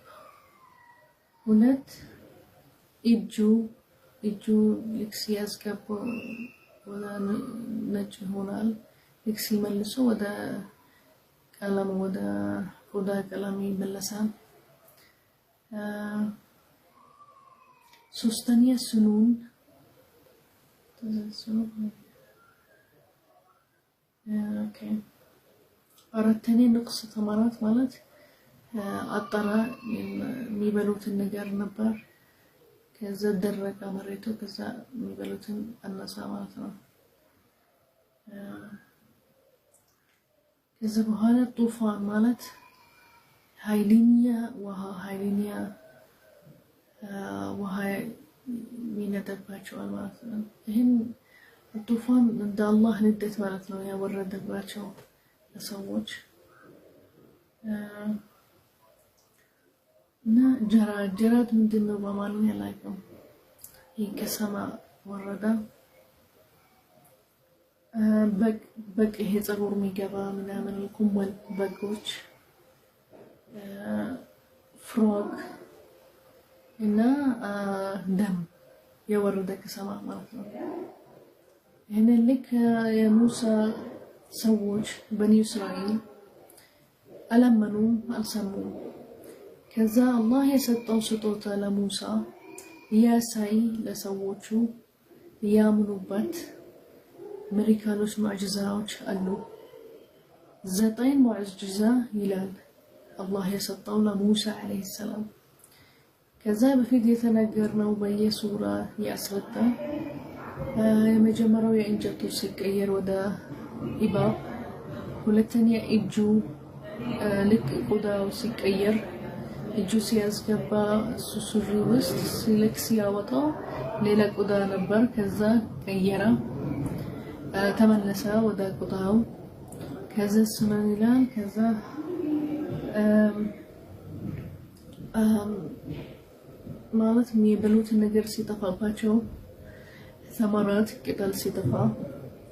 ሁለት እጁ ልክስ ያስገባ ወደ ነጭ ሆናል ልክስ መልሶ ወደ ቀለም ወደ ቆዳ ቀለም ይመለሳል ሶስተኛ ስኑን ኦኬ አራተኛ ንቅስ ተማራት ማለት አጣራ የሚበሉትን ነገር ነበር ከዛ ደረቀ መሬቱ ከዛ የሚበሉትን አነሳ ማለት ነው ከዛ በኋላ ጡፋን ማለት ኃይለኛ ውሃ ሚነደባቸው ማለት ነው ይሄን ጡፋን እንደ አላህ ንደት ማለት ነው ያወረደባቸው ለሰዎች እና ጀራድ ምንድነው በማለት ያላቀም ይከሰማ ወረዳ በቅ ይሄ ጸጉር የሚገባ ምናምን ኩመል በጎች ፍሮግ እና ደም የወረደ ከሰማ ማለት ነው ይሄንን ልክ የሙሳ ሰዎች በኒ እስራኤል አላመኑ አልሰሙም ከዛ አላህ የሰጠው ስጦታ ለሙሳ ያሳይ ለሰዎቹ ያምኑበት ሚራክሎች ሙዕጂዛዎች አሉ ዘጠኝ ሙዕጂዛ ይላል አላህ የሰጠው ለሙሳ አለይሂ ሰላም ከዛ በፊት የተነገርነው በየሱራ ያስረዳ የመጀመሪያው የእንጨቱ ሲቀየር ወደ ኢባብ ሁለተኛ እጁ ልክ ቆዳው ሲቀየር እጁ ሲያስገባ ሱሪ ውስጥ ሲለክስ ያወጣው ሌላ ቆዳ ነበር ከዛ ቀየራ ተመለሰ ወደ ቆዳው ከዛ ስናን ይላል ከዛ ማለት የሚበሉት ነገር ሲጠፋባቸው ሰማራት ቅጠል ሲጠፋ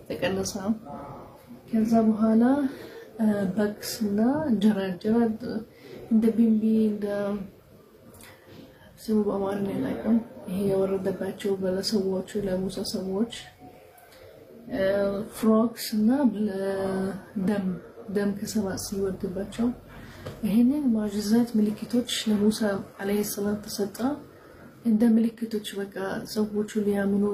ተቀነሰ ከዛ በኋላ በክስና ጀራድ እንደ ቢምቢ እንደ ስሙ በአማርኛ ላይቆም ይሄ የወረደባቸው በለሰዎቹ ለሙሳ ሰዎች ፍሮግስ እና ደም ከሰማይ ሲወርድባቸው ይሄንን ሙዕጂዛት ምልክቶች ለሙሳ አለይሂ ሰላም ተሰጣ እንደ ምልክቶች በቃ ሰዎቹ ሊያምኑ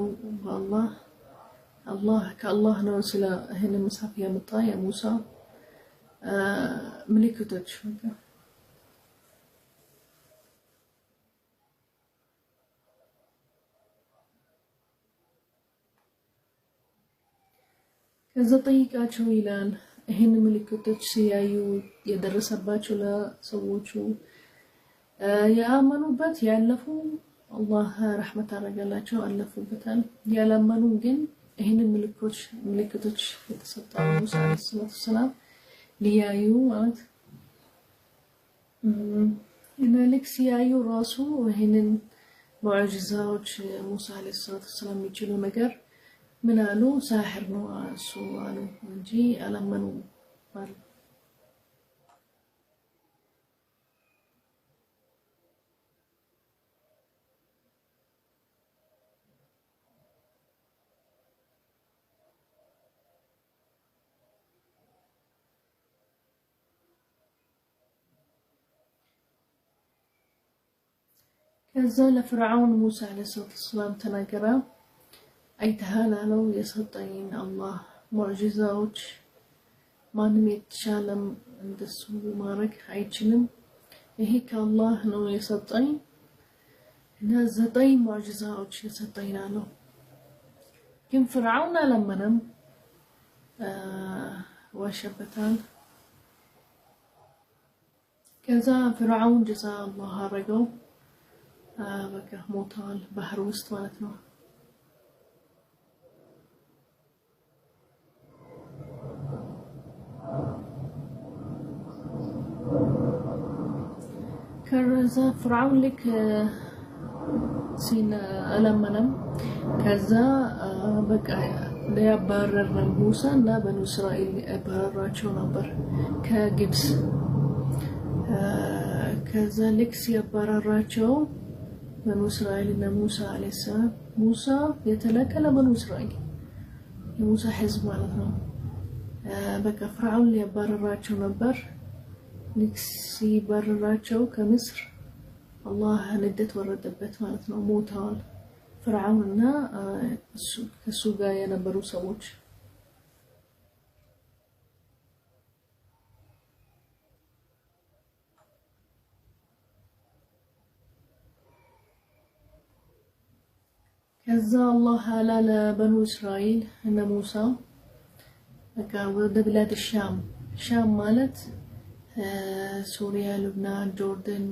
በአላህ ከአላህ ነው ስለ ይሄን መጽሐፍ ያመጣ የሙሳ ምልክቶች በቃ ከዛ ጠይቃቸው ይላል ይሄን ምልክቶች ሲያዩ የደረሰባቸው ለሰዎቹ ያመኑበት ያለፉ አላህ ረህመት አረጋላቸው አለፉበታል ያላመኑ ግን ይሄን ምልክቶች የተሰጣው ሙሳ አለይሂ ሰላም ሊያዩ ማለት እና ልክ ሲያዩ ራሱ ይሄንን ሙዕጂዛዎች ሙሳ አለይሂ ሰላም የሚችሉ ነገር ምን አሉ ሳህር ነው እሱ አሉ እንጂ አላመኑ ማለት ከዛ ለፍርዓውን ሙሳ አለይሂ ሰላም ተናገረ አይተሃል አለው የሰጠኝ አላህ ሙዕጂዛዎች ማንም የተሻለም እንደሱ ማድረግ አይችልም ይሄ ከአላህ ነው የሰጠኝ እና ዘጠኝ ሙዕጂዛዎች የሰጠኝ ነው ግን ፍርዓውን አላመነም ዋሸበታል። ከዛ ፍርዓውን ጀዛ አላህ አረገው በቃ ሞቷል ባህር ውስጥ ማለት ነው። ከዛ ፍርዓውን ልክ ሲን አለመነም ከዛ በቃ ሊያባረር ነው ሙሳ እና በኑ እስራኤል ያባረራቸው ነበር ከግብጽ። ከዛ ልክ ሲያባረራቸው በኑ እስራኤል እና ሙሳ አለይሂ ሰላም ሙሳ የተለከለ በኑ እስራኤል የሙሳ ህዝብ ማለት ነው። በቃ ፍርዓውን ሊያባረራቸው ነበር። ልክ ሲባረራቸው ከምስር አላህ ንደት ወረደበት ማለት ነው። ሞተዋል ፍርዓውን እና እሱ ጋር የነበሩ ሰዎች። ከዛ አላህ አለ ለበኑ እስራኤል እነ ሙሳ በቃ ወደ ብላድ ሻም ማለት ሱሪያ፣ ሉብናን፣ ጆርዳን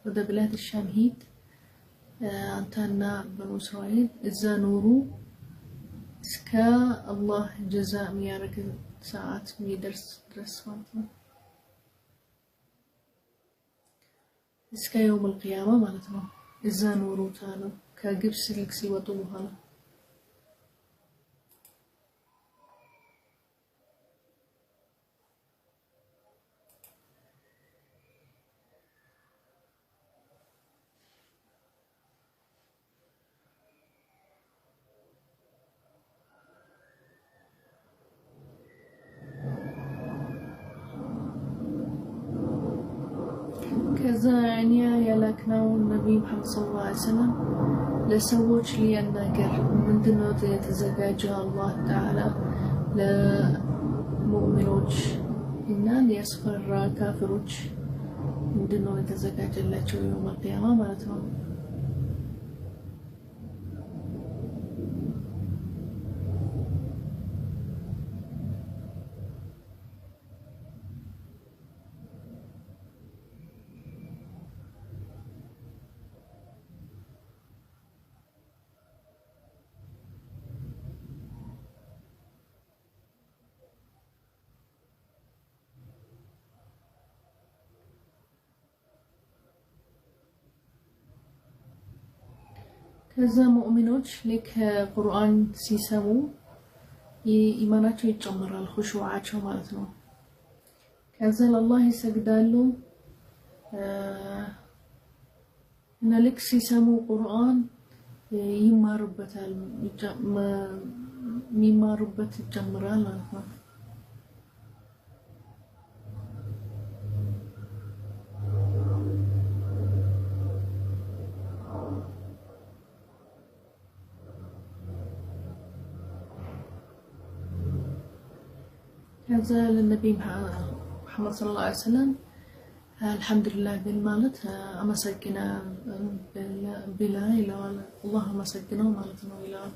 ወደ ብላድ ሻም ሂድ አንተና በኑ እስራኤል እዛ ኑሩ እስከ አላህ ጀዛ የሚያደርግ ሰዓት የሚደርስ ድረስ ማለት ነው። እስከ የውም القيامة ማለት ነው። እዛ ኑሩ ታለው ከግብጽ ልክ ሲወጡ በኋላ ከዛ እኛ ያላክነው ነብይ መሐመድ ሰለላሁ ዐለይሂ ወሰለም ለሰዎች ሊያናገር ምንድነው የተዘጋጀው አላህ ተዓላ ለሙእሚኖች እና ሊያስፈራ ካፊሮች ምንድነው የተዘጋጀላቸው የውም القيامة ማለት ነው። ከዛ ሙእሚኖች ልክ ቁርአን ሲሰሙ ኢማናቸው ይጨምራል ኹሹዓቸው ማለት ነው። ከዛ ለአላህ ይሰግዳሉ እና ልክ ሲሰሙ ቁርአን ይማሩበታል የሚማሩበት ይጨምራል ማለት ነው። كذا للنبي محمد صلى الله عليه وسلم الحمد لله بالمالت أما سكنا بلا إله الله ما سكنا مالتنا إله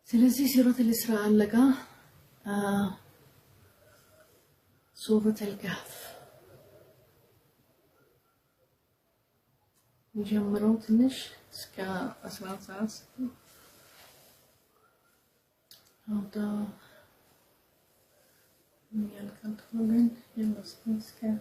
سلسي سورة الإسراء لقى سورة الكهف نجمرون تنش سكا أسرع ساعات هذا ميال كانت خلوين يلا سكا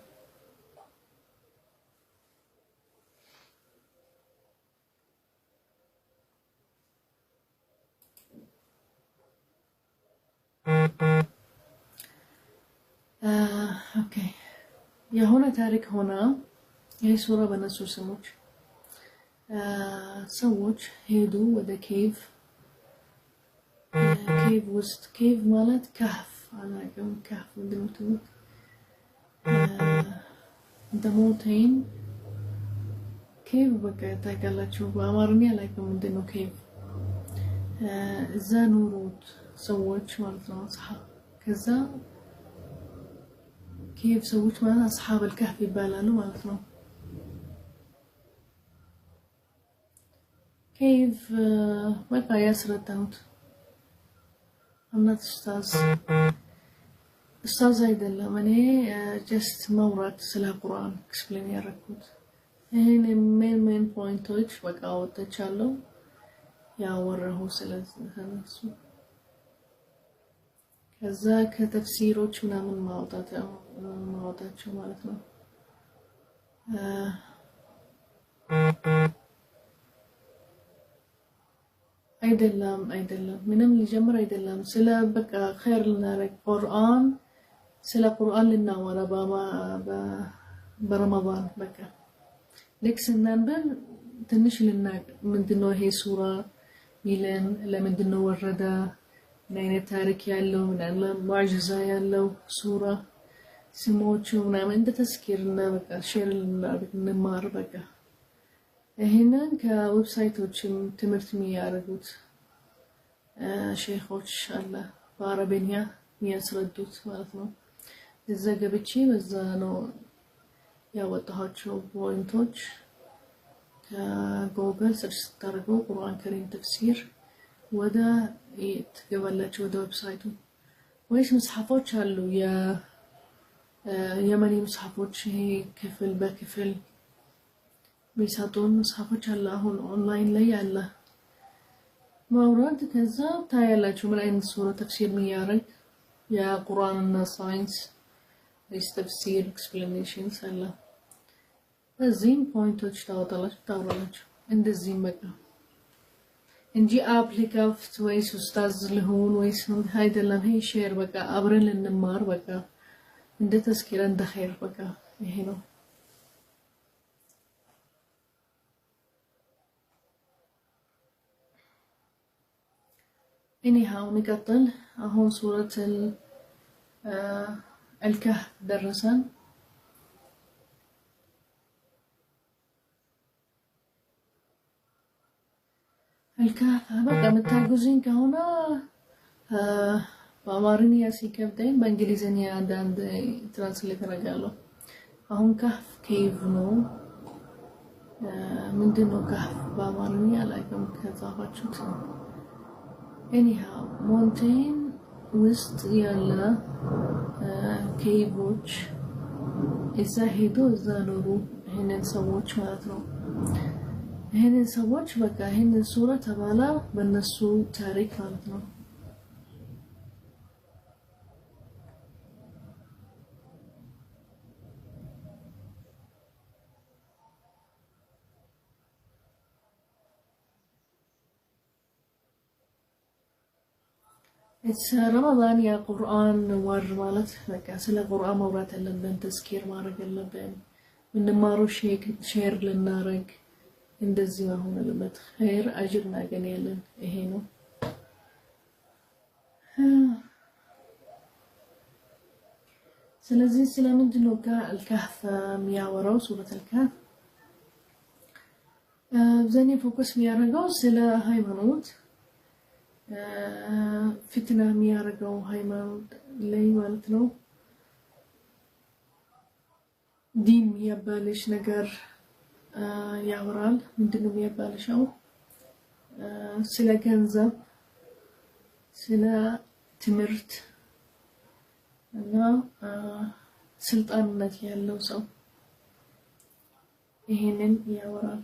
اوكي يا هنا تارك هنا هي صورة بنسو سموش ሰዎች ሄዱ ወደ ኬቭ ውስጥ ኬቭ ማለት ካህፍ አላውቅም ካህፍ እንደምትሉ እንደሞተኝ ኬቭ በቃ ታውቃላችሁ በአማርኛ አላውቅም ምንድነው ኬቭ እዛ ኑሩት ሰዎች ማለት ነው ከዛ كيف سويت معنا أصحاب الكهف يبالانو مالتنا كيف بقى ياسر الداود I'm not أستاذ አይደለም እኔ just መውራት ስለ ቁርአን ኤክስፕሌን ያደረኩት ይሄን ሜን ፖይንቶች በቃ ወጥቻለሁ ያወራሁ ስለዚህ ከዛ ከተፍሲሮች ምናምን ማውጣታቸው ማለት ነው አይደለም ምንም ሊጀምር አይደለም ስለ በቃ ኸይር ልናረግ ቁርአን ስለ ቁርአን ልናወራ በረመዳን በቃ ልክ ስናንበብ ትንሽ ልናቅ ምንድነው ይሄ ሱራ ሚለን ለምንድነው ወረደ ምን አይነት ታሪክ ያለው ምን ሙዕጂዛ ያለው ሱራ ስሞቹ ምናምን እንደ ተስኪርና በቃ ሼር ልንማር በቃ ይሄንን ከዌብሳይቶችም ትምህርት የሚያደርጉት ሼኾች አለ በአረብኛ የሚያስረዱት ማለት ነው እዛ ገብቼ በዛ ነው ያወጣኋቸው ፖይንቶች ከጎግል ሰርች ታደርገው ቁርአን ከሪም ተፍሲር ወደ ትገባላችሁ ወደ ዌብሳይቱ ወይስ መጽሐፎች አሉ የየመኒ መጽሐፎች ይሄ ክፍል በክፍል ሚሳቶን መጽሐፎች አለ አሁን ኦንላይን ላይ አለ ማውራት ከዛ ታያላችሁ ምን አይነት ሱራ ተፍሲር የሚያደርግ የቁርአንና ሳይንስ ተፍሲር ኤክስፕላኔሽንስ አለ እዚህም ፖይንቶች ታወራላችሁ እንደዚህ በቃ እንጂ አፕሊካፍት ወይስ ኡስታዝ ልሁን ወይስ አይደለም ይሄ ሼር በቃ አብረን ልንማር በቃ እንደ ተስኪራ እንደ ኸይር በቃ ይሄ ነው anyhow نقطن هون سورة الكهف درسن الكهف بقى متاجزين كهونا بأمارني سيكبدين بإنجليزية عند ترانسليت رجاله هون كهف كيف نو من دينو كهف بأمارني عليكم كذا شو anyhow mountain ውስጥ ያለ ኬቮች እዛ ሄዶ እዛ ኖሩ ይሄንን ሰዎች ማለት ነው ይሄንን ሰዎች በቃ ይሄንን ሱራ ተባላ በእነሱ ታሪክ ማለት ነው رمضان يا قرآن ور مالت بقى سلا قرآن مورات اللبن تذكير مارق اللبن من مارو شير للنارق اندزي ما هون اللبت خير أجرنا جنيلا إهينو سلازي سلا من دنوكا الكهف مياورو سورة الكهف زاني فوكس ميارقو سلا هاي منوت فتنة ميارقو هايمانوت لي مالتنو دين ميابالش نقر ياورال مندنو ميابالشو سلا جنزب سلا تمرت انا سلطان نتي يالو سو ይሄንን ያወራል